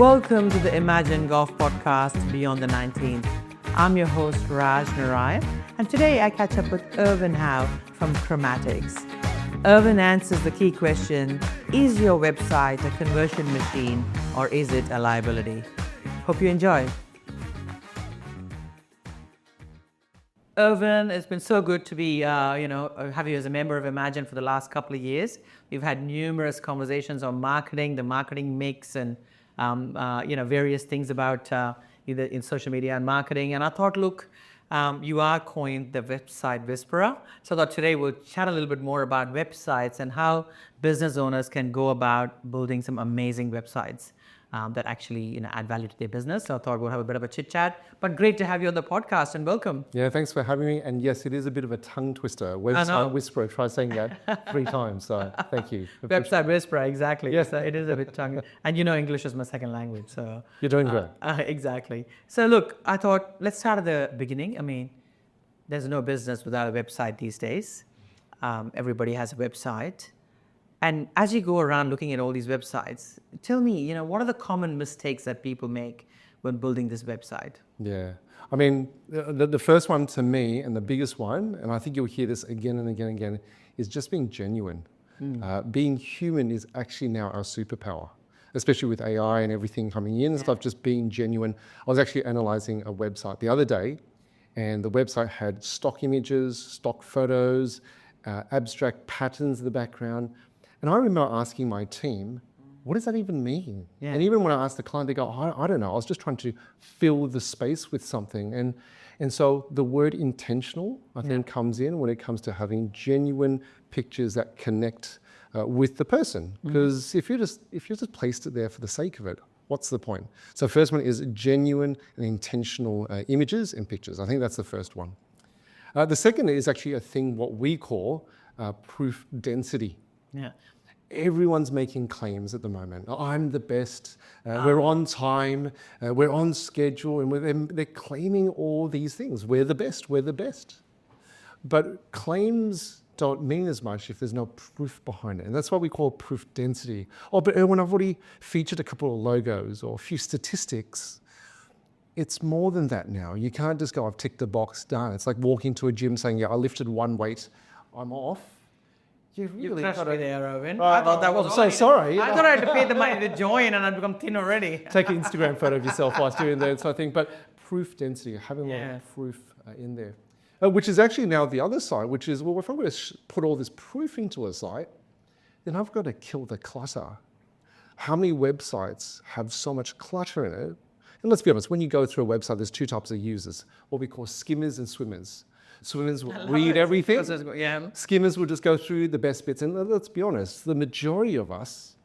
Welcome to the Emajin Golf Podcast Beyond the 19th. I'm your host Raj Narayan, and today I catch up with Irvin Howe from Chromatics. Irvin answers the key question, is your website a conversion machine or is it a liability? Hope you enjoy. Irvin, it's been so good to be, have you as a member of Emajin for the last couple of years. We've had numerous conversations on marketing, the marketing mix, and various things about either in social media and marketing. And I thought, look, you are coined the website whisperer. So I thought today we'll chat a little bit more about websites and how business owners can go about building some amazing websites that actually add value to their business. So I thought we'll have a bit of a chit chat. But great to have you on the podcast and welcome. Yeah, thanks for having me. And yes, it is a bit of a tongue twister. Website whisperer, try saying that 3 times. So thank you. Website whisperer, exactly. Yes, it is a bit tongue. And English is my second language. So you're doing great. Exactly. So look, I thought let's start at the beginning. I mean, there's no business without a website these days. Everybody has a website. And as you go around looking at all these websites, tell me, what are the common mistakes that people make when building this website? Yeah. I mean, the first one to me, and the biggest one, and I think you'll hear this again and again and again, is just being genuine. Being human is actually now our superpower, especially with AI and everything coming in and stuff, just being genuine. I was actually analyzing a website the other day, and the website had stock images, stock photos, abstract patterns in the background. And I remember asking my team, what does that even mean? Yeah. And even when I asked the client, they go, I don't know. I was just trying to fill the space with something. And so the word intentional, I think, comes in when it comes to having genuine pictures that connect with the person. Because if you just placed it there for the sake of it, what's the point? So first one is genuine and intentional images and pictures. I think that's the first one. The second is actually a thing what we call proof density. Yeah. Everyone's making claims at the moment. I'm the best, we're on time, we're on schedule, and they're claiming all these things. We're the best, we're the best. But claims don't mean as much if there's no proof behind it. And that's what we call proof density. Oh, but Erwin, I've already featured a couple of logos or a few statistics. It's more than that now. You can't just go, I've ticked the box, done. It's like walking to a gym saying, yeah, I lifted 1 weight, I'm off. You crushed me there, Irvin. I thought that was I'm so sorry. I thought I had to pay the money to join and I'd become thin already. Take an Instagram photo of yourself whilst doing that sort of thing. But proof density, having a lot of proof in there. Which is actually now the other side, which is, well, if I'm going to put all this proof into a site, then I've got to kill the clutter. How many websites have so much clutter in it? And let's be honest, when you go through a website, there's 2 types of users, what we call skimmers and swimmers. Swimmers will read everything. Skimmers will just go through the best bits. And let's be honest, the majority of us,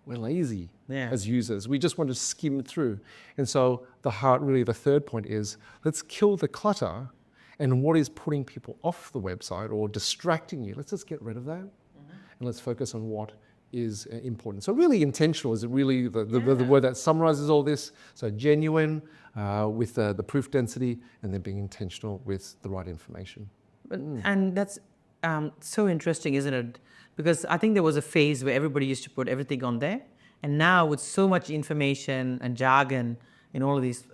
we're lazy as users. We just want to skim through. And so the third point is, let's kill the clutter and what is putting people off the website or distracting you. Let's just get rid of that and let's focus on what is important. So really intentional is really the word that summarizes all this. So genuine with the proof density and then being intentional with the right information. And that's so interesting, isn't it? Because I think there was a phase where everybody used to put everything on there. And now with so much information and jargon in all of these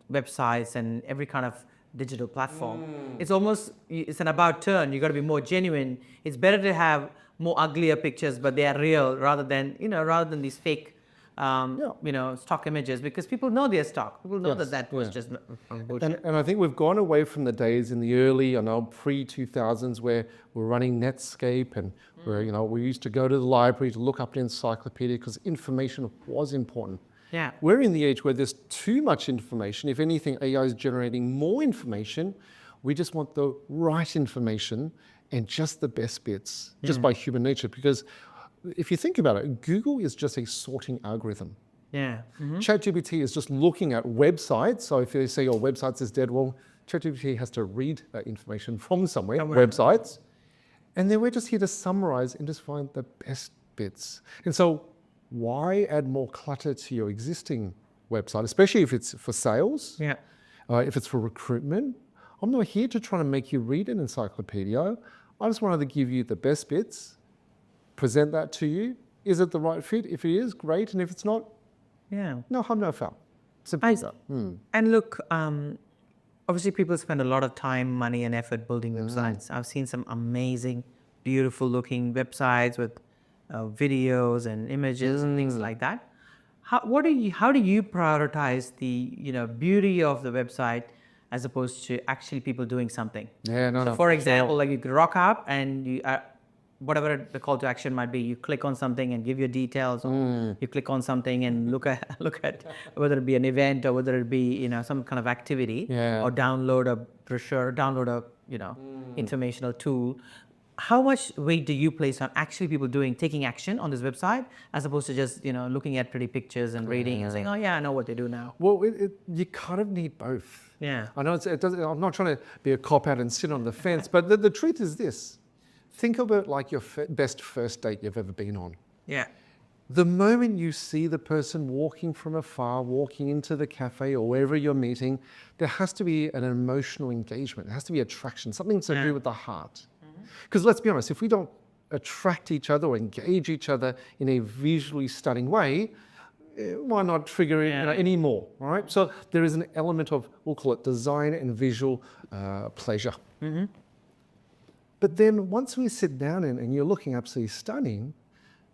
websites and every kind of digital platform, it's an about turn. You got to be more genuine. It's better to have more uglier pictures, but they are real rather than these fake, stock images, because people know they're stock. People know that was just bullshit. And I think we've gone away from the days in the early, pre-2000s where we're running Netscape and where, we used to go to the library to look up an encyclopedia because information was important. Yeah. We're in the age where there's too much information. If anything, AI is generating more information. We just want the right information and just the best bits, just by human nature. Because if you think about it, Google is just a sorting algorithm. Yeah. ChatGPT is just looking at websites. So if they say your website is dead, well, ChatGPT has to read that information from somewhere, websites. And then we're just here to summarize and just find the best bits. And so why add more clutter to your existing website, especially if it's for sales, if it's for recruitment? I'm not here to try to make you read an encyclopedia. I just wanted to give you the best bits, present that to you. Is it the right fit? If it is, great. And if it's not, Yeah. No harm, no foul. Simple I, as that. and look, obviously people spend a lot of time, money, and effort building websites. I've seen some amazing, beautiful looking websites with videos and images and things like that. How do you prioritize the beauty of the website as opposed to actually people doing something? Yeah, no, So, no. for example, like you could rock up and you whatever the call to action might be, you click on something and give your details, or you click on something and look at whether it be an event or whether it be some kind of activity, Yeah. or download a brochure, download a informational tool. How much weight do you place on actually people taking action on this website as opposed to just looking at pretty pictures and reading and saying, oh yeah, I know what they do now? Well, you kind of need both. Yeah. I know it doesn't. I'm not trying to be a cop out and sit on the fence, but the truth is this: think of it like your best first date you've ever been on. Yeah. The moment you see the person walking from afar, walking into the cafe or wherever you're meeting, there has to be an emotional engagement. There has to be attraction, something to do with the heart. Because let's be honest, if we don't attract each other or engage each other in a visually stunning way, why not trigger it any more, all right? So there is an element of, we'll call it design and visual pleasure. But then once we sit down and you're looking absolutely stunning,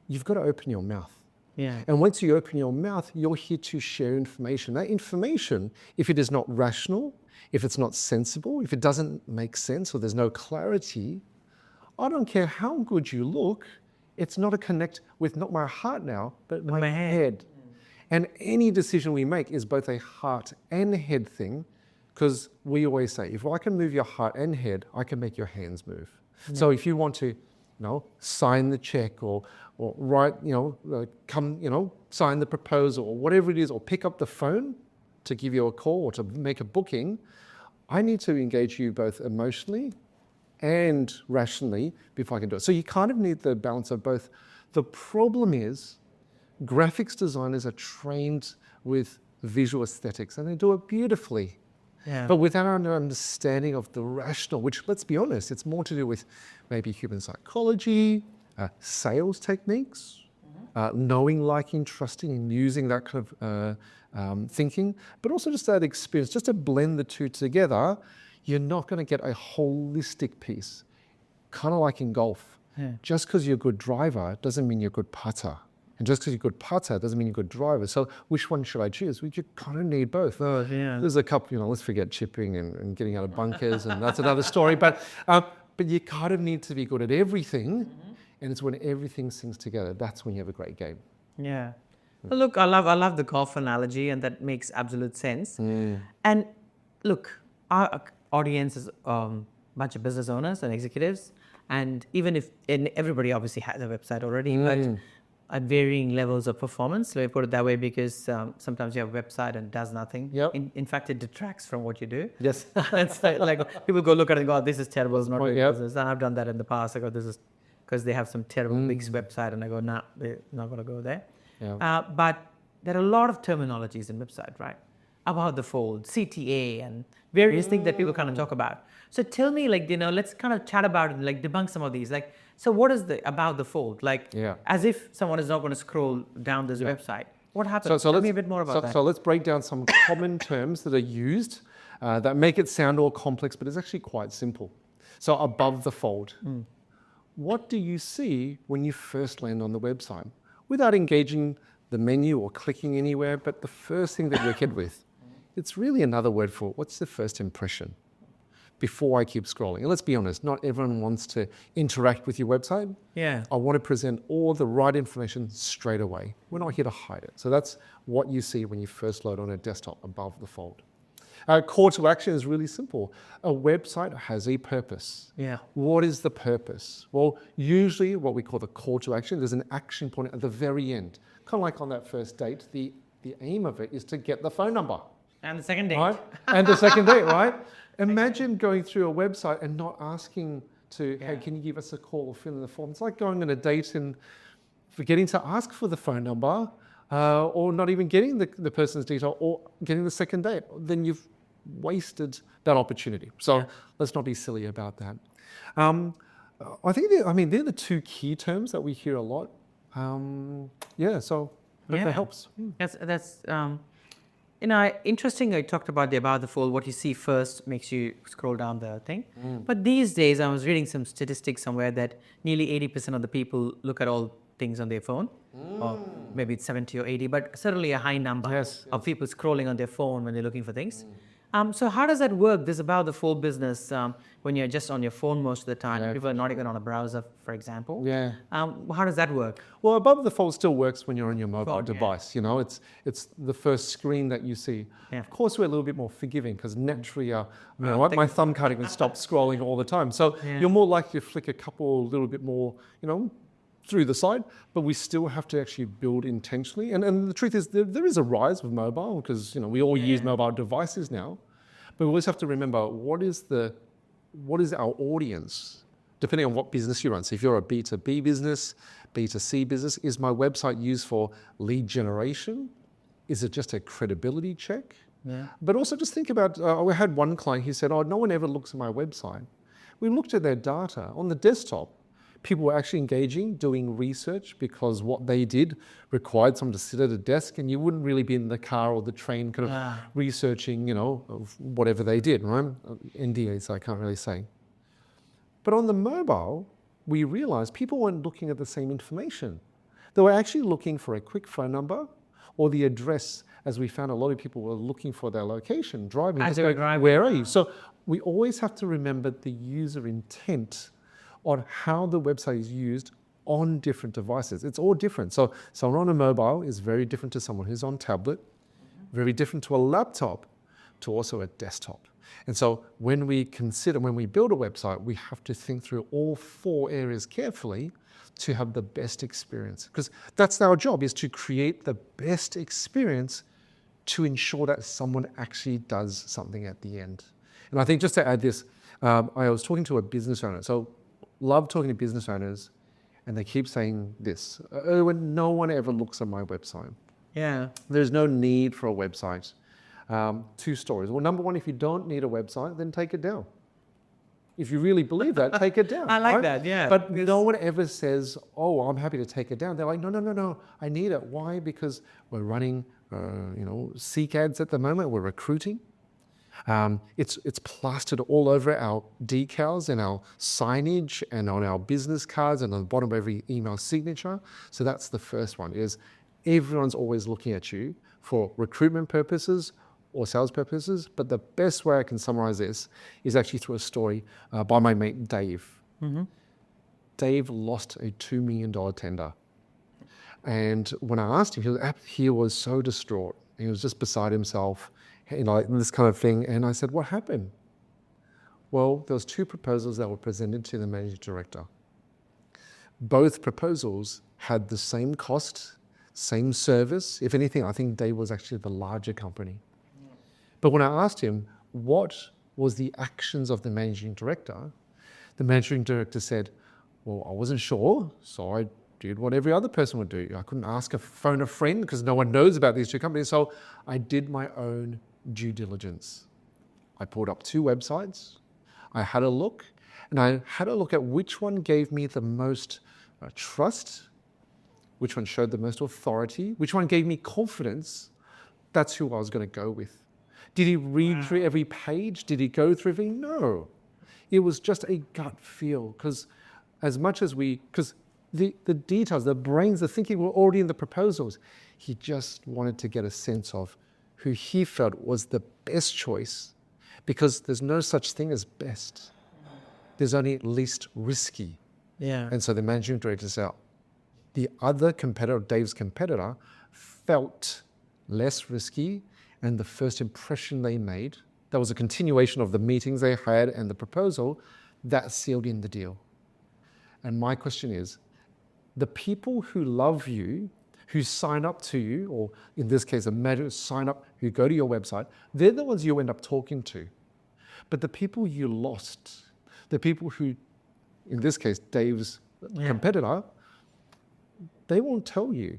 you've got to open your mouth. Yeah. And once you open your mouth, you're here to share information. That information, if it is not rational, if it's not sensible, if it doesn't make sense or there's no clarity, I don't care how good you look, it's not a connect with not my heart now, but my head. And any decision we make is both a heart and head thing, because we always say, if I can move your heart and head, I can make your hands move. So if you want to, sign the check or write, sign the proposal or whatever it is, or pick up the phone to give you a call or to make a booking, I need to engage you both emotionally and rationally before I can do it. So you kind of need the balance of both. The problem is graphics designers are trained with visual aesthetics and they do it beautifully. Yeah. But without an understanding of the rational, which, let's be honest, it's more to do with maybe human psychology, sales techniques, knowing, liking, trusting, and using that kind of thinking, but also just that experience, just to blend the two together, you're not going to get a holistic piece. Kind of like in golf. Yeah. Just because you're a good driver doesn't mean you're a good putter. And just because you're a good putter doesn't mean you're a good driver. So which one should I choose? Well, you kind of need both. Oh, yeah. There's a couple, let's forget chipping and getting out of bunkers, and that's another story. But you kind of need to be good at everything. And it's when everything sings together, that's when you have a great game. Yeah. Well, look, I love the golf analogy, and that makes absolute sense. And look, our audience is a bunch of business owners and executives, and everybody obviously has a website already, but at varying levels of performance. Let me put it that way, because sometimes you have a website and it does nothing. Yep. In fact, it detracts from what you do. Yes. It's like people go look at it and go, oh, this is terrible, it's not Well, good yep. business. And I've done that in the past. I go, this is because they have some terrible big website, and I go, nah, they're not going to go there. Yeah. But there are a lot of terminologies in website, right? About the fold, CTA, and various things that people kind of talk about. So tell me, let's kind of chat about it, debunk some of these. So what is about the fold? As if someone is not going to scroll down this website. What happens? Tell me a bit more about that. So let's break down some common terms that are used that make it sound all complex, but it's actually quite simple. So above the fold. What do you see when you first land on the website? Without engaging the menu or clicking anywhere, but the first thing that you're hit with, it's really another word for what's the first impression before I keep scrolling. And let's be honest, not everyone wants to interact with your website. Yeah. I want to present all the right information straight away. We're not here to hide it. So that's what you see when you first load on a desktop above the fold. Call to action is really simple. A website has a purpose. Yeah. What is the purpose? Well, usually what we call the call to action, there's an action point at the very end. Kind of like on that first date, the aim of it is to get the phone number. And the second date. Right? And the second date, right? Imagine going through a website and not asking hey, can you give us a call or fill in the form? It's like going on a date and forgetting to ask for the phone number, or not even getting the person's detail, or getting the second date. Then you've wasted that opportunity. So let's not be silly about that. I think they're the two key terms that we hear a lot. So Hope that helps. That's interesting. I talked about the about the fold. What you see first makes you scroll down the thing. But these days, I was reading some statistics somewhere that nearly 80% of the people look at all things on their phone, or maybe it's 70 or 80, but certainly a high number of people scrolling on their phone when they're looking for things. So how does that work? This about the fold business when you're just on your phone most of the time. People are not even on a browser, for example. Yeah. How does that work? Well, above the fold still works when you're on your mobile Phone, device. You know, it's the first screen that you see. Yeah. Of course, we're a little bit more forgiving because naturally, my thumb can't even stop scrolling all the time. So you're more likely to flick a couple a little bit more, through the side, but we still have to actually build intentionally. And the truth is there is a rise with mobile because, we all use mobile devices now, but we always have to remember what is our audience, depending on what business you run. So if you're a B2B business, B2C business, is my website used for lead generation? Is it just a credibility check? Yeah. But also just think about, we had one client, he said, no one ever looks at my website. We looked at their data on the desktop. People were actually engaging, doing research because what they did required someone to sit at a desk and you wouldn't really be in the car or the train kind of researching, of whatever they did, right? NDAs, I can't really say. But on the mobile, we realized people weren't looking at the same information. They were actually looking for a quick phone number or the address, as we found a lot of people were looking for their location, driving. As they were driving. Where are you? So we always have to remember the user intent on how the website is used on different devices. It's all different. So someone on a mobile is very different to someone who's on tablet, very different to a laptop, to also a desktop. And so when we build a website, we have to think through all 4 areas carefully to have the best experience. Because that's our job, is to create the best experience to ensure that someone actually does something at the end. And I think just to add this, I was talking to a business owner. So love talking to business owners, and they keep saying this, no one ever looks at my website. Yeah. There's no need for a website. 2 stories. Well, number 1, if you don't need a website, then take it down. If you really believe that, take it down. I like that, yeah. But no one ever says, I'm happy to take it down. They're like, no, I need it. Why? Because we're running, Seek ads at the moment. We're recruiting. It's plastered all over our decals and our signage and on our business cards and on the bottom of every email signature. So that's the first one, is everyone's always looking at you for recruitment purposes or sales purposes. But the best way I can summarize this is actually through a story by my mate Dave. Mm-hmm. Dave lost a $2 million tender. And when I asked him, he was so distraught. He was just beside himself. This kind of thing. And I said, what happened? Well, there was 2 proposals that were presented to the managing director. Both proposals had the same cost, same service. If anything, I think Dave was actually the larger company. But when I asked him, what was the actions of the managing director? The managing director said, well, I wasn't sure, so I did what every other person would do. I couldn't phone a friend because no one knows about these 2 companies. So I did my own due diligence. I pulled up 2 websites. I had a look, and I had a look at which one gave me the most trust, which one showed the most authority, which one gave me confidence. That's who I was going to go with. Did he read through every page? Did he go through everything? No. It was just a gut feel, because the details, the brains, the thinking were already in the proposals. He just wanted to get a sense of who he felt was the best choice, because there's no such thing as best. There's only least risky. Yeah. And so the managing director said, the other competitor, Dave's competitor, felt less risky, and the first impression they made, that was a continuation of the meetings they had and the proposal, that sealed in the deal. And my question is, the people who love you, who sign up to you, or in this case, sign up, who go to your website, they're the ones you end up talking to. But the people you lost, the people who, in this case, Dave's competitor, they won't tell you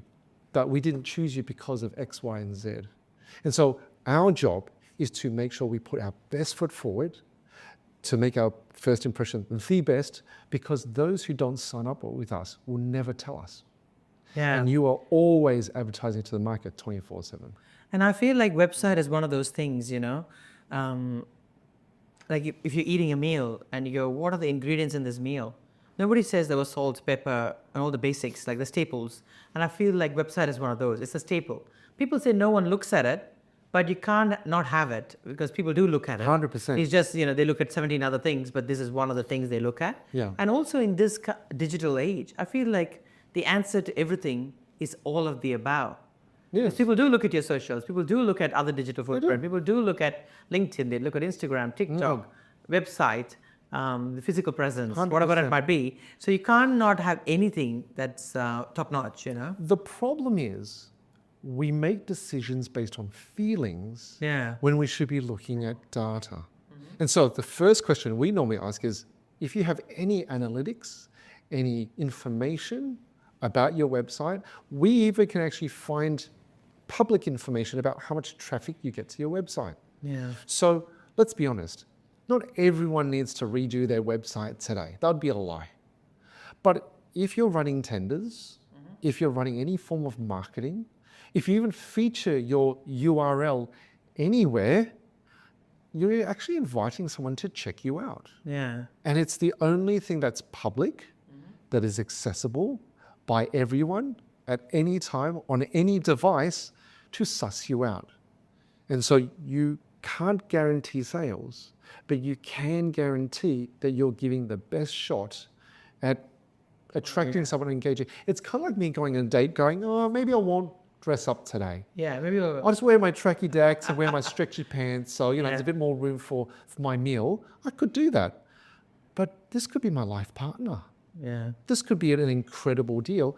that we didn't choose you because of X, Y, and Z. And so our job is to make sure we put our best foot forward, to make our first impression the best, because those who don't sign up with us will never tell us. Yeah. And you are always advertising to the market 24/7. And I feel like website is one of those things, um, like if you're eating a meal and you go, what are the ingredients in this meal? Nobody says there was salt, pepper, and all the basics, like the staples. And I feel like website is one of those. It's a staple. People say no one looks at it, but you can't not have it because people do look at it. 100%. It's just, they look at 17 other things, but this is one of the things they look at. Yeah. And also in this digital age, I feel like the answer to everything is all of the above. Yes. Because people do look at your socials. People do look at other digital footprint. People do look at LinkedIn. They look at Instagram, TikTok, website, the physical presence, 100%. whatever it might be. So you can't not have anything that's top notch, The problem is we make decisions based on feelings Yeah. when we should be looking at data. And so the first question we normally ask is, if you have any analytics, any information about your website, we even can actually find public information about how much traffic you get to your website. Yeah. So let's be honest, not everyone needs to redo their website today. That would be a lie. But if you're running tenders, if you're running any form of marketing, if you even feature your URL anywhere, you're actually inviting someone to check you out. Yeah. And it's the only thing that's public, that is accessible by everyone at any time on any device to suss you out. And so you can't guarantee sales, but you can guarantee that you're giving the best shot at attracting someone engaging. It's kind of like me going on a date going, oh, maybe I won't dress up today. Yeah. Maybe I'll just wear my tracky decks and wear my stretchy pants. So, Yeah. there's a bit more room for my meal. I could do that. But this could be my life partner. Yeah. This could be an incredible deal.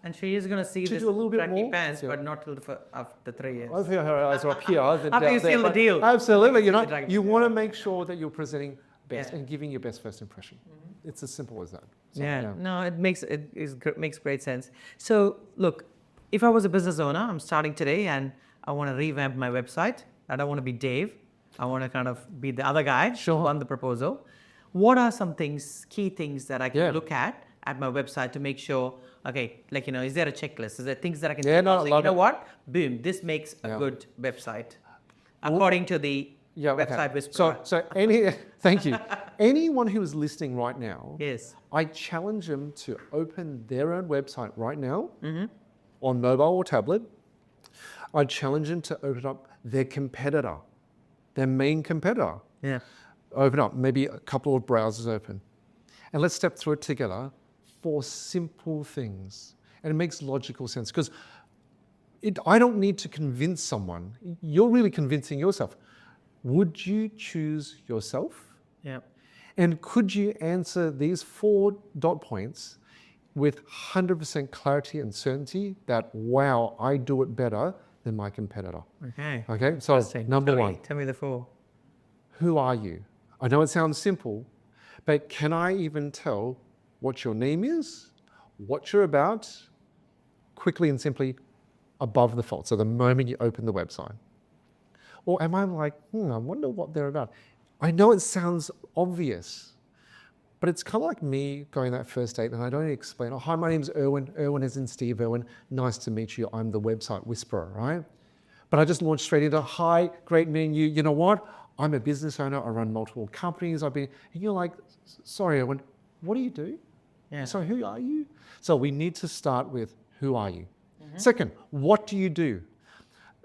And she is going to see To this do a little bit tracky more? pants, Yeah. but not till after 3 years. I think her eyes are up here. After you seal the but deal. Absolutely. The dragon. You want to make sure that you're presenting best Yeah. and giving your best first impression. It's as simple as that. So, Yeah, no, makes great sense. So look, if I was a business owner, I'm starting today and I want to revamp my website. I don't want to be Dave. I want to kind of be the other guy Sure. on the proposal. What are some key things that I can Yeah. look at my website to make sure, okay, is there a checklist? Is there things that I can Yeah, check no, off, saying, love it. what? Boom, this makes a Yeah. good website. According to the website whisperer. So thank you. Anyone who is listening right now, Yes. I challenge them to open their own website right now on mobile or tablet. I challenge them to open up their competitor, their main competitor. Yeah. Open up, maybe a couple of browsers open. And let's step through it together for simple things. And it makes logical sense because I don't need to convince someone. You're really convincing yourself. Would you choose yourself? Yeah. And could you answer these 4 dot points with 100% clarity and certainty that, wow, I do it better than my competitor? Okay. Okay, so number one, Tell me the 4. who are you? I know it sounds simple, but can I even tell what your name is, what you're about, quickly and simply above the fold, so the moment you open the website? Or am I like, I wonder what they're about? I know it sounds obvious, but it's kind of like me going that first date and I don't explain, oh, hi, my name's Erwin. Erwin is in Steve Irwin. Nice to meet you. I'm the website whisperer, right? But I just launched straight into, hi, great meeting you. You know what? I'm a business owner. I run multiple companies. And you're like, sorry, Erwin, what do you do? Yeah. So who are you? So we need to start with, who are you? Second, what do you do?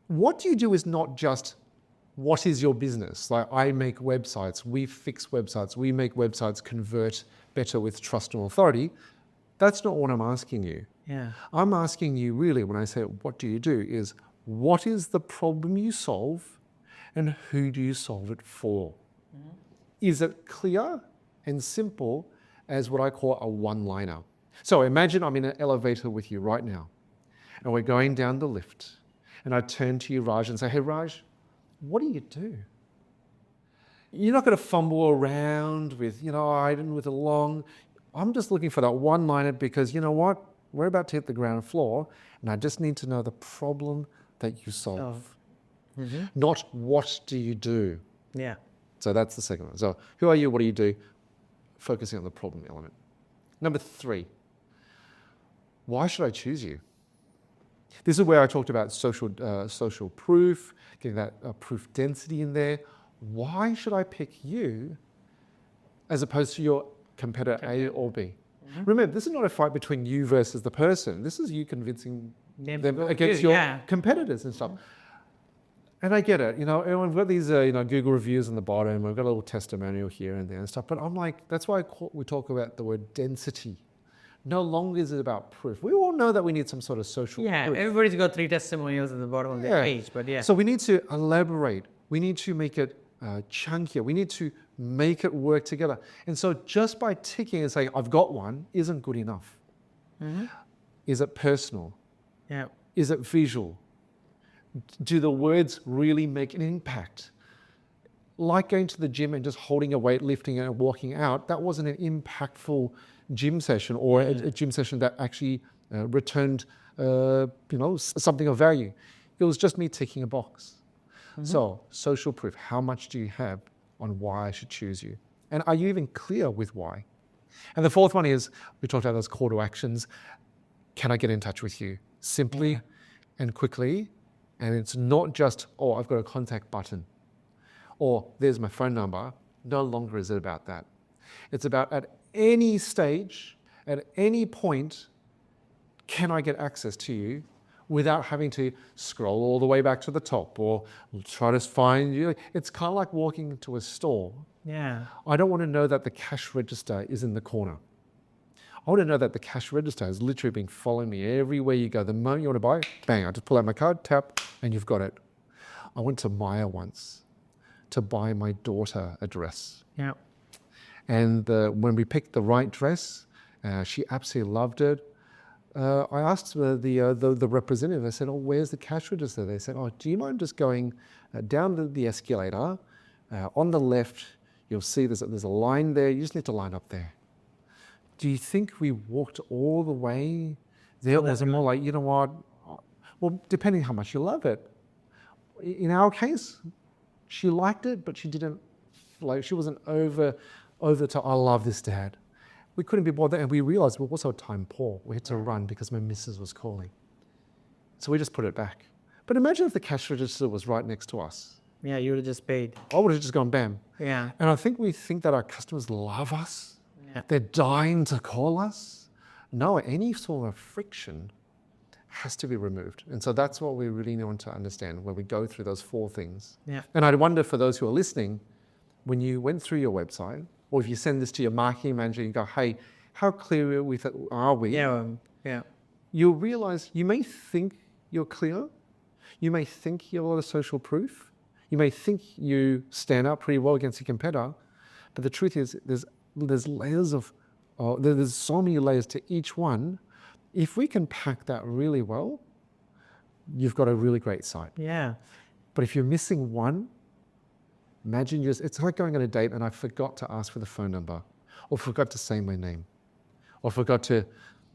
What do you do is not just, what is your business? Like, I make websites, we fix websites, we make websites convert better with trust and authority. That's not what I'm asking you. Yeah. I'm asking you really, when I say, what do you do, is what is the problem you solve and who do you solve it for? Is it clear and simple as what I call a one-liner? So imagine I'm in an elevator with you right now and we're going down the lift and I turn to you, Raj, and say, hey, Raj, what do you do? You're not going to fumble around with, with a long, I'm just looking for that one-liner because you know what? We're about to hit the ground floor and I just need to know the problem that you solve. Not what do you do. Yeah. So that's the second one. So who are you? What do you do? Focusing on the problem element. Number 3, why should I choose you? This is where I talked about social proof, getting that proof density in there. Why should I pick you as opposed to your competitor A or B? Remember, this is not a fight between you versus the person. This is you convincing them against your competitors and stuff. And I get it, and we've got these, Google reviews on the bottom. We've got a little testimonial here and there and stuff. But I'm like, that's why we talk about the word density. No longer is it about proof. We all know that we need some sort of social proof. Everybody's got 3 testimonials at the bottom of their page, but So we need to elaborate. We need to make it chunkier. We need to make it work together. And so just by ticking and saying, I've got one, isn't good enough. Is it personal? Yeah. Is it visual? Do the words really make an impact? Like going to the gym and just holding a weight, lifting and walking out, that wasn't an impactful gym session or a gym session that actually returned something of value. It was just me ticking a box. So social proof, how much do you have on why I should choose you? And are you even clear with why? And the fourth one is, we talked about those call to actions. Can I get in touch with you? Simply and quickly. And it's not just, I've got a contact button or there's my phone number. No longer is it about that. It's about at any stage, at any point, can I get access to you without having to scroll all the way back to the top or try to find you. It's kind of like walking into a store. Yeah. I don't want to know that the cash register is in the corner. I want to know that the cash register has literally been following me everywhere you go. The moment you want to buy, bang, I just pull out my card, tap, and you've got it. I went to Maya once to buy my daughter a dress. Yeah. And when we picked the right dress, she absolutely loved it. I asked the representative, I said, where's the cash register? They said, do you mind just going down the escalator? On the left, you'll see there's a line there. You just need to line up there. Do you think we walked all the way there? Or was it more like, you know what? Well, depending how much you love it. In our case, she liked it, but she didn't, she wasn't over the top. I love this, Dad. We couldn't be bothered, and we realized we're also time poor. We had to run because my missus was calling. So we just put it back. But imagine if the cash register was right next to us. Yeah, you would have just paid. I would have just gone bam. Yeah. And I think we think that our customers love us. Yeah. They're dying to call us. No, any sort of friction has to be removed. And so that's what we really want to understand when we go through those 4 things. Yeah. And I wonder for those who are listening, when you went through your website, or if you send this to your marketing manager, you go, hey, how clear are we? Yeah. You'll realize you may think you're clear. You may think you have a lot of social proof. You may think you stand up pretty well against your competitor. But the truth is there's layers of, there's so many layers to each one. If we can pack that really well, you've got a really great site. Yeah. But if you're missing one, imagine it's like going on a date and I forgot to ask for the phone number, or forgot to say my name, or forgot to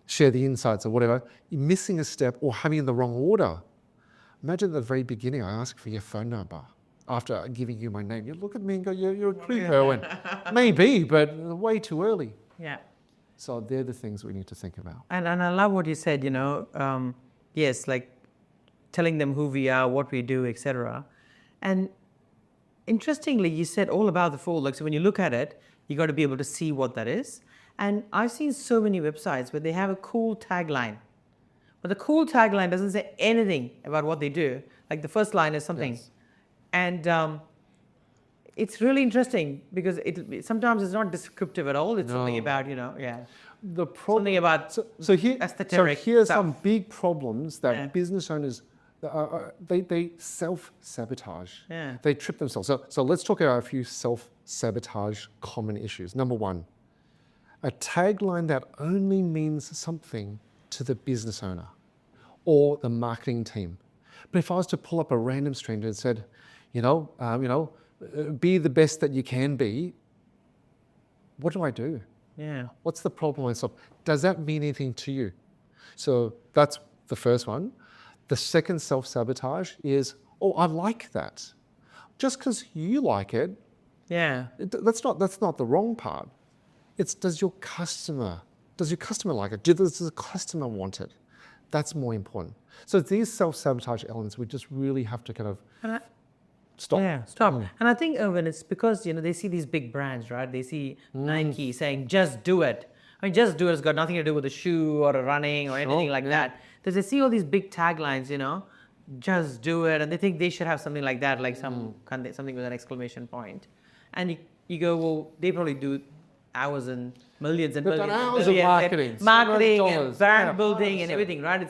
share the insights or whatever. You're missing a step or having it in the wrong order. Imagine at the very beginning, I ask for your phone number. After giving you my name, you look at me and go, you're a creepo. And maybe, but way too early. Yeah. So they're the things we need to think about. And I love what you said, yes, like telling them who we are, what we do, etc. And interestingly, you said all about the 4. Like, so when you look at it, you got to be able to see what that is. And I've seen so many websites where they have a cool tagline, but the cool tagline doesn't say anything about what they do. Like the first line is something. Yes. And it's really interesting because it sometimes it's not descriptive at all. It's something about, The problem, something about here's some big problems that business owners, they self-sabotage. Yeah. They trip themselves. So let's talk about a few self-sabotage common issues. Number 1, a tagline that only means something to the business owner or the marketing team. But if I was to pull up a random stranger and said, be the best that you can be, what do I do? Yeah. What's the problem myself? Does that mean anything to you? So that's the first one. The second self-sabotage is, I like that. Just because you like it, Yeah. that's not the wrong part. It's, does your customer Does your customer like it? Does the customer want it? That's more important. So these self-sabotage elements, we just really have to kind of stop. Yeah, stop. And I think when it's because, they see these big brands, right? They see Nike saying, just do it. I mean, just do it has got nothing to do with a shoe or a running or anything like that. Because they see all these big taglines, just do it. And they think they should have something like that, like something with an exclamation point. And you go, well, they probably do hours and millions and They've millions. done hours of marketing. Marketing and $700. brand Yeah, building and 100%. everything, right?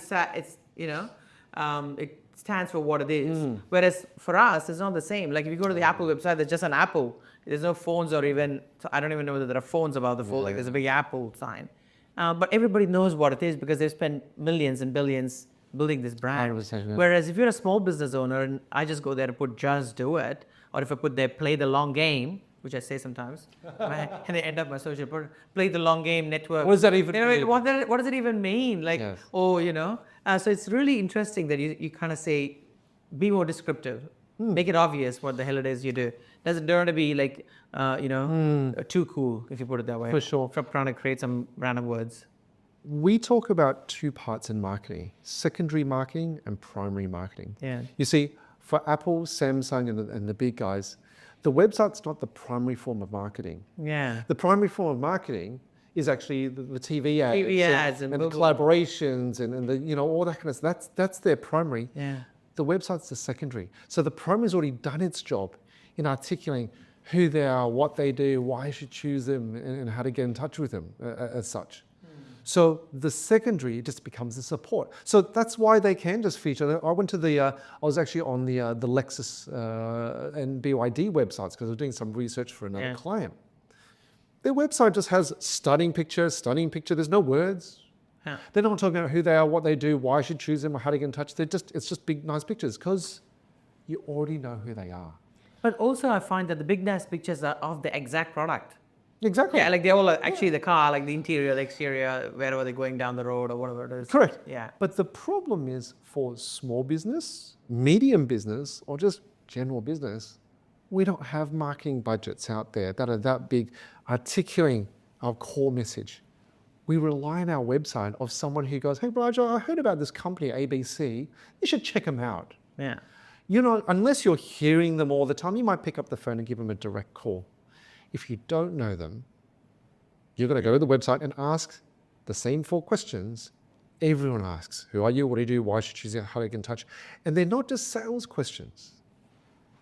It stands for what it is. Whereas for us, it's not the same. Like if you go to the Apple website, there's just an Apple. There's no phones or even, I don't even know whether there are phones above the phone. Like there's a big Apple sign. But everybody knows what it is because they've spent millions and billions building this brand. 100%, yeah. Whereas if you're a small business owner and I just go there and put just do it, or if I put there play the long game, which I say sometimes, and they end up my social play the long game network. What does that even mean? mean? What does it even mean? Like, Yes. So it's really interesting that you kind of say, be more descriptive, make it obvious what the hell it is you do. Don't want to be like, too cool, if you put it that way. For sure. From trying to create some random words. We talk about two parts in marketing, secondary marketing and primary marketing. Yeah. You see, for Apple, Samsung, and the big guys, the website's not the primary form of marketing. Yeah. The primary form of marketing is actually the TV ads, TV ads and the Google. collaborations and the all that kind of stuff. That's their primary. Yeah. The website's the secondary. So the primary's already done its job in articulating who they are, what they do, why you should choose them, and how to get in touch with them as such. So the secondary just becomes the support. So that's why they can just feature. I went to I was actually on the Lexus and BYD websites because I was doing some research for another client. Their website just has stunning picture. There's no words. Huh. They're not talking about who they are, what they do, why I should choose them, or how to get in touch. It's just big, nice pictures because you already know who they are. But also I find that the big nice pictures are of the exact product. Exactly. Yeah, like they're all actually the car, like the interior, the exterior, wherever they're going down the road or whatever it is. Correct. Yeah. But the problem is for small business, medium business, or just general business, we don't have marketing budgets out there that are that big, articulating our core message. We rely on our website of someone who goes, hey, Raja, I heard about this company, ABC. You should check them out. Yeah. Unless you're hearing them all the time, you might pick up the phone and give them a direct call. If you don't know them, you're going to go to the website and ask the same 4 questions everyone asks. Who are you? What do you do? Why should you choose? How do you get in touch? And they're not just sales questions.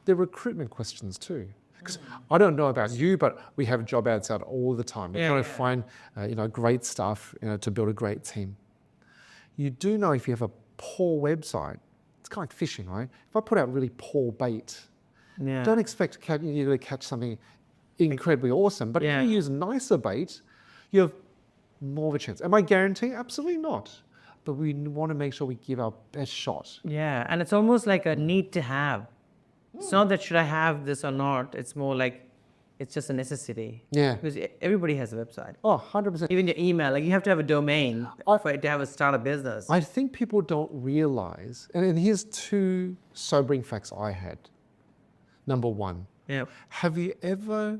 They're recruitment questions too. Because I don't know about you, but we have job ads out all the time. We're trying to find great stuff to build a great team. You do know if you have a poor website, it's kind of like fishing, right? If I put out really poor bait, don't expect you to catch something incredibly awesome. But if you use nicer bait, you have more of a chance. Am I guaranteeing? Absolutely not. But we want to make sure we give our best shot. Yeah, and it's almost like a need to have. It's not that should I have this or not. It's more like it's just a necessity. Yeah. Because everybody has a website. Oh, 100%. Even your email, like you have to have a domain for it to have start a business. I think people don't realize, and here's 2 sobering facts I had. Number 1, have you ever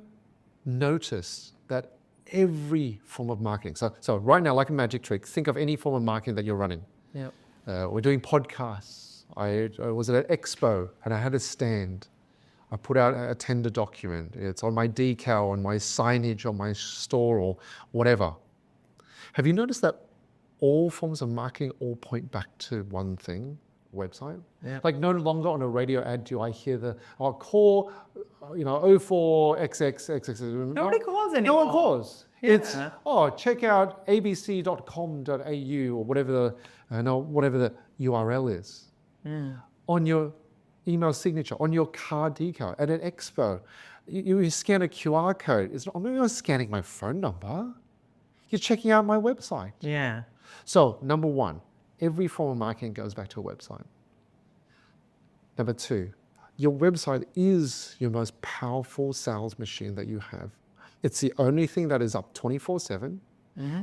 noticed that every form of marketing, so right now, like a magic trick, think of any form of marketing that you're running. We're doing podcasts. I was at an expo and I had a stand. I put out a tender document. It's on my decal, on my signage, on my store or whatever. Have you noticed that all forms of marketing all point back to one thing? Website. Like no longer on a radio ad do I hear the call 04XXXX. Nobody calls anymore. No one calls. It's check out abc.com.au or whatever the URL is. On your email signature, on your car decal, at an expo, you scan a QR code. I'm not scanning my phone number. You're checking out my website. Yeah. So, number 1, every form of marketing goes back to a website. Number 2, your website is your most powerful sales machine that you have. It's the only thing that is up 24/7,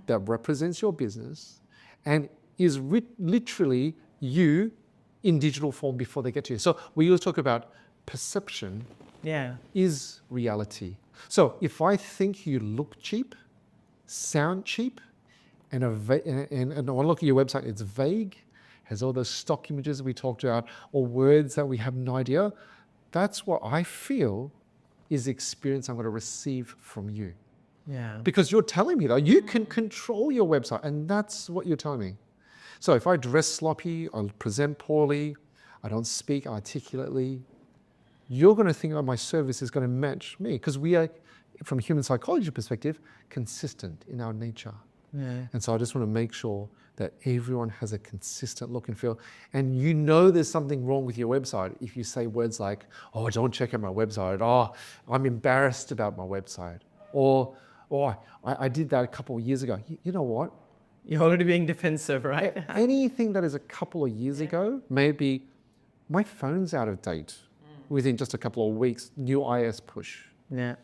that represents your business, and is literally you in digital form before they get to you. So we always talk about perception is reality. So if I think you look cheap, sound cheap, and when I look at your website, it's vague, has all those stock images we talked about, or words that we have no idea, that's what I feel is the experience I'm going to receive from you. Yeah. Because you're telling me that you can control your website, and that's what you're telling me. So if I dress sloppy, I present poorly, I don't speak articulately, you're going to think that my service is going to match me, because we are, from a human psychology perspective, consistent in our nature. Yeah. And so I just want to make sure that everyone has a consistent look and feel. And you know there's something wrong with your website if you say words like, oh, don't check out my website. Oh, I'm embarrassed about my website. Or I did that a couple of years ago. You know what? You're already being defensive, right? Anything that is a couple of years ago, maybe my phone's out of date within just a couple of weeks, new iOS push. Yeah.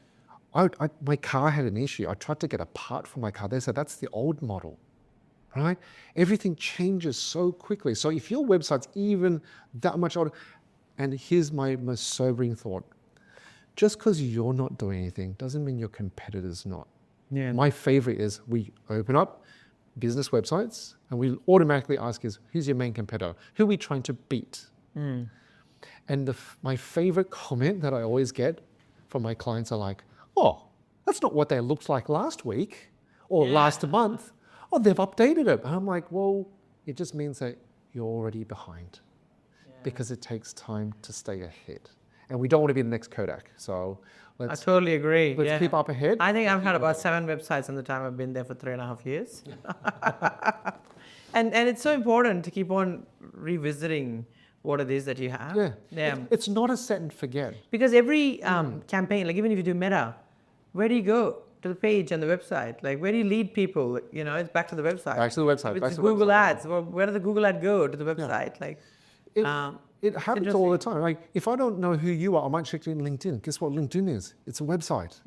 My car had an issue. I tried to get a part for my car. They said, that's the old model, right? Everything changes so quickly. So if your website's even that much older, and here's my most sobering thought. Just because you're not doing anything doesn't mean your competitor's not. Yeah. My favorite is we open up business websites and we automatically ask is, who's your main competitor? Who are we trying to beat? And my favorite comment that I always get from my clients are like, oh, that's not what they looked like last week or last month. Oh, they've updated it. And I'm like, well, it just means that you're already behind because it takes time to stay ahead. And we don't want to be the next Kodak. So I totally agree. let's keep up ahead. I think I've had about 7 websites in the time I've been there for 3.5 years. and it's so important to keep on revisiting what it is that you have. It's not a set and forget. Because every campaign, like even if you do Meta, where do you go? To the page and the website. Like where do you lead people? You know, it's back to the website. Back to the website. With Google Ads. Well, where does the Google ad go? To the website. Like it happens all the time. Like if I don't know who you are, I might check you in LinkedIn. Guess what LinkedIn is? It's a website.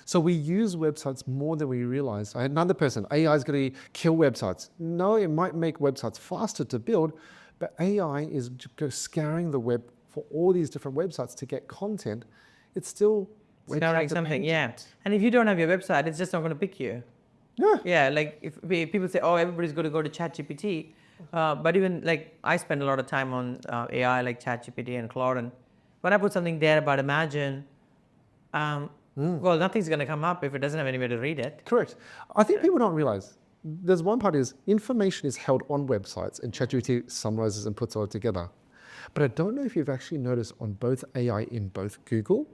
So we use websites more than we realize. I had another person, AI is going to kill websites. No, it might make websites faster to build, but AI is scouring the web for all these different websites to get content. It's still scouring something, And if you don't have your website, it's just not going to pick you. Yeah, like if people say, oh, everybody's going to go to ChatGPT, but even like I spend a lot of time on AI like ChatGPT and Claude, and when I put something there about Emajin, well, nothing's going to come up if it doesn't have anywhere to read it. Correct. I think people don't realize there's one part is information is held on websites and ChatGPT summarizes and puts it all together. But I don't know if you've actually noticed on both AI in both Google,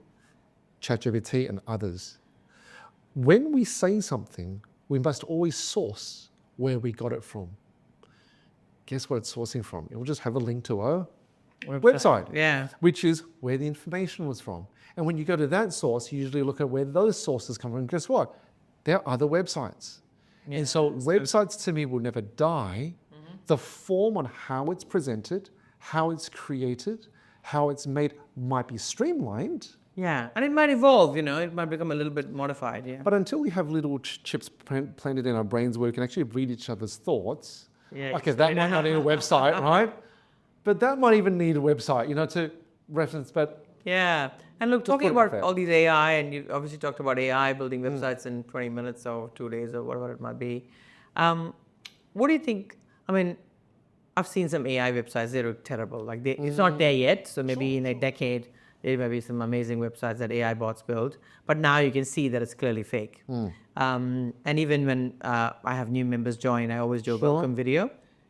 ChatGPT and others, when we say something, we must always source where we got it from. Guess what it's sourcing from? It will just have a link to a website, which is where the information was from. And when you go to that source, you usually look at where those sources come from. And guess what? There are other websites. And so websites to me will never die. The form on how it's presented, how it's created, how it's made might be streamlined. Yeah, and it might evolve, you know, it might become a little bit modified, But until we have little chips planted in our brains where we can actually read each other's thoughts, because that might not need a website, right? But that might even need a website, you know, to reference, but... Yeah, and look, talking about all these AI, and you obviously talked about AI building websites in 20 minutes or 2 days or whatever it might be. What do you think, I mean, I've seen some AI websites, they're terrible. Like it's not there yet, so maybe in a decade, there may be some amazing websites that AI bots build, but now you can see that it's clearly fake. And even when I have new members join, I always do a welcome video.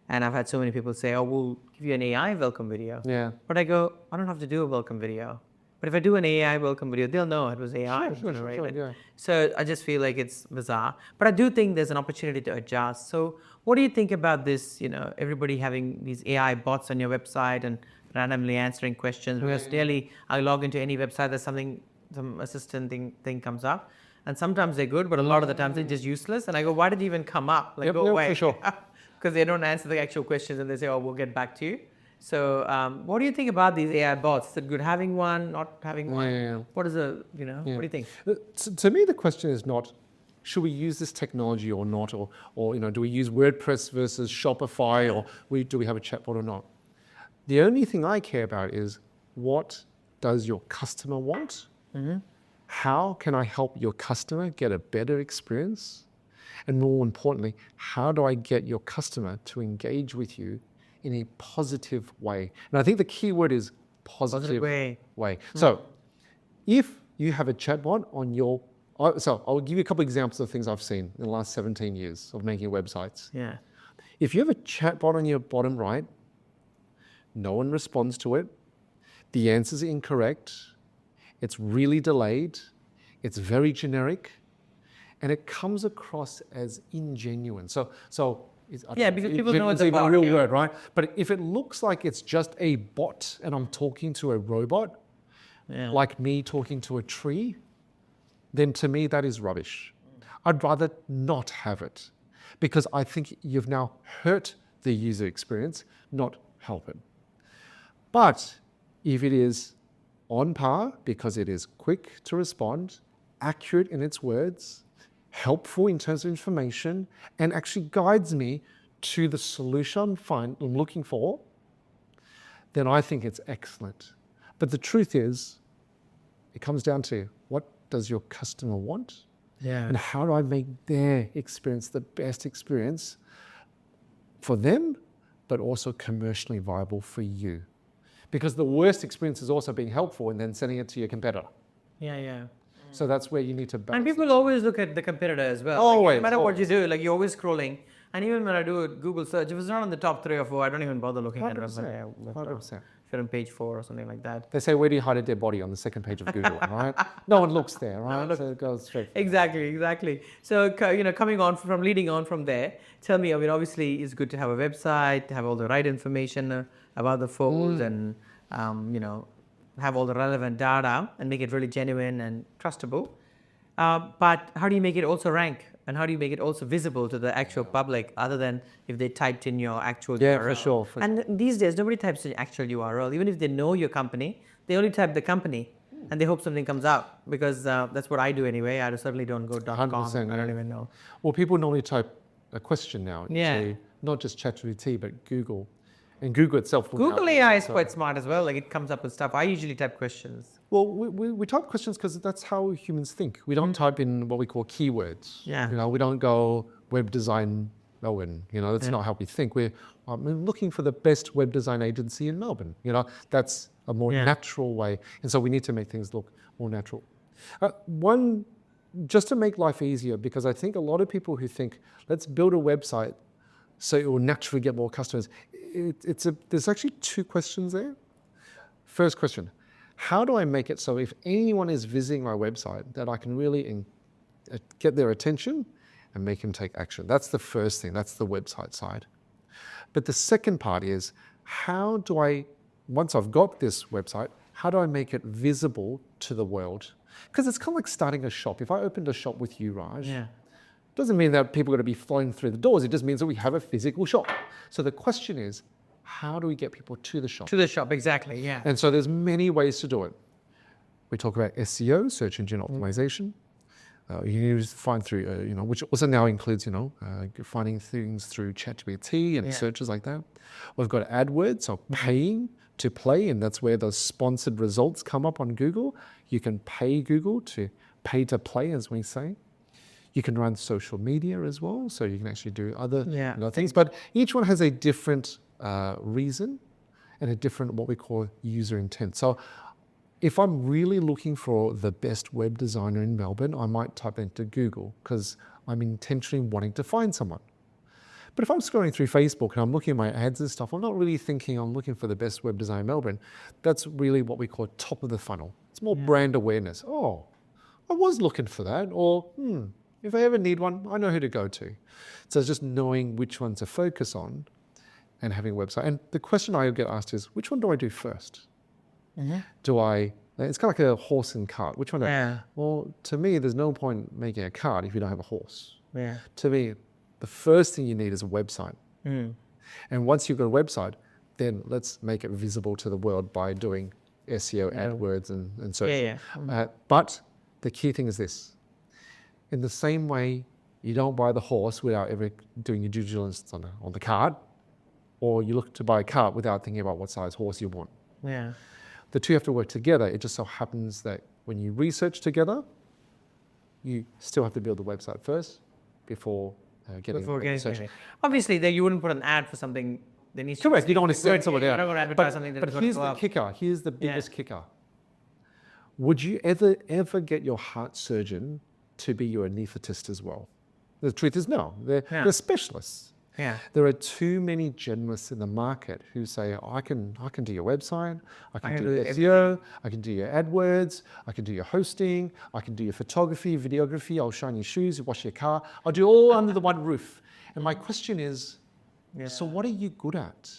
And I've had so many people say, oh, we'll give you an AI welcome video. But I go, I don't have to do a welcome video. But if I do an AI welcome video, they'll know it was AI. So I just feel like it's bizarre. But I do think there's an opportunity to adjust. So what do you think about this, you know, everybody having these AI bots on your website and randomly answering questions? Because clearly I log into any website, there's some assistant thing comes up. And sometimes they're good, but a lot of the times they're just useless. And I go, why did it even come up? Like, go away. Because they don't answer the actual questions and they say, oh, we'll get back to you. So what do you think about these AI bots? Is it good having one, not having one? What is what do you think? To me, the question is not, should we use this technology or not? Or do we use WordPress versus Shopify? Or do we have a chatbot or not? The only thing I care about is, what does your customer want? How can I help your customer get a better experience? And more importantly, how do I get your customer to engage with you in a positive way? And I think the key word is positive way. So if you have a chatbot on your, so I'll give you a couple examples of things I've seen in the last 17 years of making websites. Yeah. If you have a chatbot on your bottom right, no one responds to it, the answers are incorrect, it's really delayed, it's very generic, and it comes across as ingenuine. So because people know it's a even bot, a real word, right? But if it looks like it's just a bot and I'm talking to a robot, like me talking to a tree, then to me that is rubbish. I'd rather not have it, because I think you've now hurt the user experience, not help it. But if it is on par, because it is quick to respond, accurate in its words, helpful in terms of information, and actually guides me to the solution I'm looking for, then I think it's excellent. But the truth is, it comes down to, what does your customer want? Yeah. And how do I make their experience the best experience for them, but also commercially viable for you? Because the worst experience is also being helpful and then sending it to your competitor. Yeah. So that's where you need to balance. And people always look at the competitor as well. Always. No matter what you do, like you're always scrolling. And even when I do a Google search, if it's not on the top 3 or 4, I don't even bother looking at it. 100%. If you're on page 4 or something like that. They say, where do you hide a dead body? On the second page of Google, right? No one looks there, right? So it goes straight. Exactly. So, leading on from there, tell me, I mean, obviously it's good to have a website, to have all the right information about the phones and, have all the relevant data and make it really genuine and trustable. But how do you make it also rank? And how do you make it also visible to the actual public, other than if they typed in your actual URL? For sure. And these days, nobody types the actual URL. Even if they know your company, they only type the company and they hope something comes out, because that's what I do anyway. I certainly don't go .com. 100%, I don't even know. Well, people normally type a question now. Yeah. Not just ChatGPT, but Google. And Google itself. Google AI is quite smart as well. Like, it comes up with stuff. I usually type questions. Well, we type questions because that's how humans think. We don't type in what we call keywords. Yeah. We don't go web design Melbourne. That's not how we think. We're looking for the best web design agency in Melbourne. That's a more natural way. And so we need to make things look more natural. Just to make life easier, because I think a lot of people who think, let's build a website so it will naturally get more customers. There's actually 2 questions there. First question, how do I make it so if anyone is visiting my website, that I can really get their attention and make them take action? That's the first thing. That's the website side. But the second part is, how do I, once I've got this website, how do I make it visible to the world? Because it's kind of like starting a shop. If I opened a shop with you, Raj, doesn't mean that people are going to be flowing through the doors. It just means that we have a physical shop. So the question is, how do we get people to the shop? To the shop, exactly, yeah. And so there's many ways to do it. We talk about SEO, search engine optimization. You need to find through, which also now includes, finding things through ChatGPT and searches like that. We've got AdWords, so paying to play, and that's where those sponsored results come up on Google. You can pay Google to pay to play, as we say. You can run social media as well, so you can actually do other things. But each one has a different reason and a different what we call user intent. So if I'm really looking for the best web designer in Melbourne, I might type into Google because I'm intentionally wanting to find someone. But if I'm scrolling through Facebook and I'm looking at my ads and stuff, I'm not really thinking I'm looking for the best web designer in Melbourne. That's really what we call top of the funnel. It's more brand awareness. Oh, I was looking for that. Or, if I ever need one, I know who to go to. So it's just knowing which one to focus on and having a website. And the question I get asked is, which one do I do first? It's kind of like a horse and cart. Which one? Well, to me, there's no point making a cart if you don't have a horse. To me, the first thing you need is a website. And once you've got a website, then let's make it visible to the world by doing SEO, AdWords, and search. But the key thing is this. In the same way, you don't buy the horse without ever doing your due diligence on the cart, or you look to buy a cart without thinking about what size horse you want. The two have to work together. It just so happens that when you research together, you still have to build the website first, before getting Before getting search. something. Obviously, you wouldn't put an ad for something that needs Correct. You don't want to send good. someone You're out. not going to advertise something that's But going to here's go the up. kicker. Here's the biggest kicker. Would you ever get your heart surgeon to be your anaesthetist as well? The truth is no. They're specialists. Yeah. There are too many generalists in the market who say, I can do your website, I can do SEO, I can do your AdWords, I can do your hosting, I can do your photography, videography, I'll shine your shoes, wash your car. I'll do all under the one roof. And my question is, so what are you good at?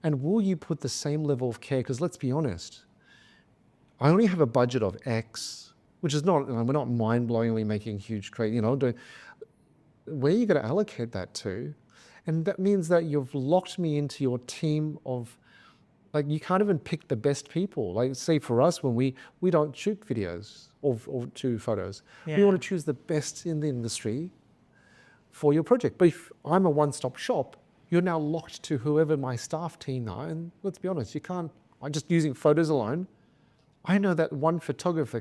And will you put the same level of care? Because let's be honest, I only have a budget of X, which is not, we're not mind-blowingly making huge trade, where are you going to allocate that to? And that means that you've locked me into your team of, like, you can't even pick the best people. Like, say for us, when we don't shoot videos or do photos, we want to choose the best in the industry for your project. But if I'm a one-stop shop, you're now locked to whoever my staff team are. And let's be honest, I'm just using photos alone. I know that one photographer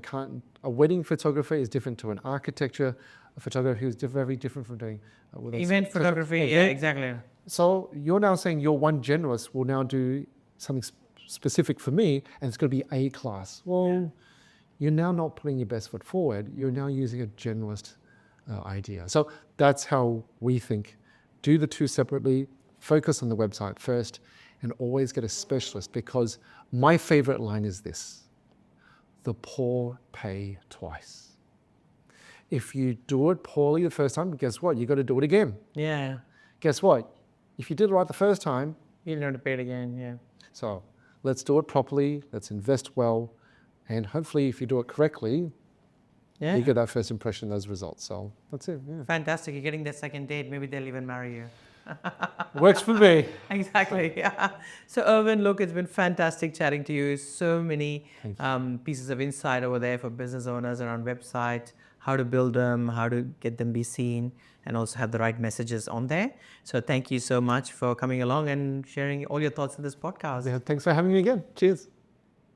a wedding photographer is different to an architecture, a photographer who's very different from doing event photography. Yeah, exactly. So you're now saying your one generalist will now do something specific for me, and it's going to be A class. Well, you're now not putting your best foot forward. You're now using a generalist idea. So that's how we think. Do the two separately. Focus on the website first, and always get a specialist, because my favorite line is this: the poor pay twice. If you do it poorly the first time, guess what? You got to do it again. Yeah. Guess what? If you did it right the first time, you don't have to pay it again. Yeah. So let's do it properly. Let's invest well, and hopefully, if you do it correctly, you get that first impression, those results. So that's it. Yeah. Fantastic. You're getting that second date. Maybe they'll even marry you. Works for me. Exactly. Yeah. So Irwin, look, it's been fantastic chatting to you. So many pieces of insight over there for business owners around website, how to build them, how to get them be seen, and also have the right messages on there. So thank you so much for coming along and sharing all your thoughts in this podcast. Yeah, thanks for having me again. Cheers.